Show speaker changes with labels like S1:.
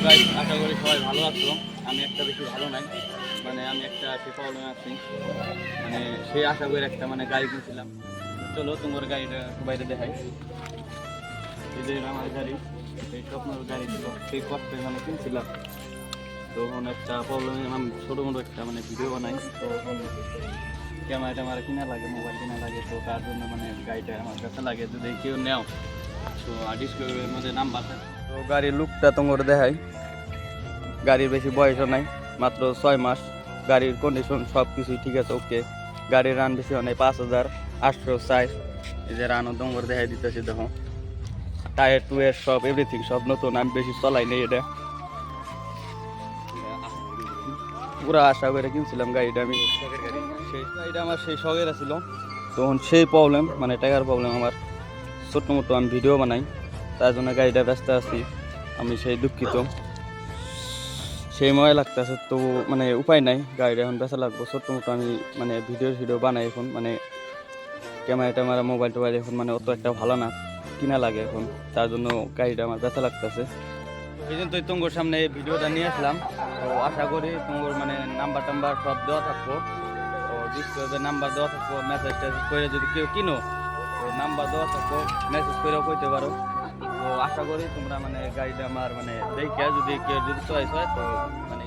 S1: Guys, আশা করি সবাই ভালো আছো। আমি একটা বেশি ভালো নাই, মানে আমি একটা সে প্রবলেমে আছি, মানে সে আশা করে একটা মানে গাড়ি কিনছিলাম। চলো তোমার গাড়িটা বাইরে দেখাই। এই যে আমার গাড়ি, সেই স্বপ্নের গাড়ি ছিল, সেই কষ্টে মানে কিনছিলাম। তখন একটা প্রবলেমে আমি ছোটো মোটো একটা মানে ভিডিও বানাই, তো ক্যামেরা ট্যামেরা কিনা লাগে, মোবাইল কিনা লাগে, তো তার জন্য মানে গাড়িটা আমার কাছে লাগে। যদি কেউ নেও তো ডিসপ্লের মধ্যে নাম্বার থাকে। তো গাড়ির লুকটা তোমার দেখাই। গাড়ির বেশি বয়সও নাই, মাত্র 6 মাস। গাড়ির কন্ডিশন সব কিছুই ঠিক আছে, ওকে। গাড়ির রান বেশি হয় নাই, 5860। এই যে রানও তোমার দেখাই দিতেছি, দেখো টায়ার টুয়ের সব এভরিথিং সব নতুন। আমি বেশি চলাই নেই, এটা পুরা আশা করে কিনছিলাম গাড়িটা আমি। সেই গাড়িটা আমার সেই শখের ছিল, তখন সেই প্রবলেম মানে টাকার প্রবলেম আমার। ছোট্ট মোটো আমি ভিডিও বানাই, তার জন্য গাড়িটা ব্যস্ত আছি, আমি সেই দুঃখিত। সেই ময় লাগতেছে, তো মানে উপায় নাই, গাড়িটা এখন বেচা লাগবো। ছোট্ট মোটো আমি মানে ভিডিও বানাই এখন, মানে ক্যামেরা ট্যামেরা মোবাইল টোবাইল এখন মানে অত একটা ভালো না, কিনা লাগে এখন। তার জন্য গাড়িটা আমার বেচা লাগতেছে। এই জন্য তুই তোমার সামনে ভিডিওটা নিয়ে আসলাম। তো আশা করি তোমার মানে নাম্বার টাম্বার সব দেওয়া থাকবো, তো ডিসপ্লেতে নাম্বার দেওয়া থাকবো। মেসেজ টেসেজ করে যদি কেউ কিনো, তো নাম্বার দেওয়া থাকবো, মেসেজ করেও কইতে পারো। তো আশা করি তোমরা মানে গাড়িটা আমার মানে দেখে যদি কেউ যদি চয়েস হয়, তো মানে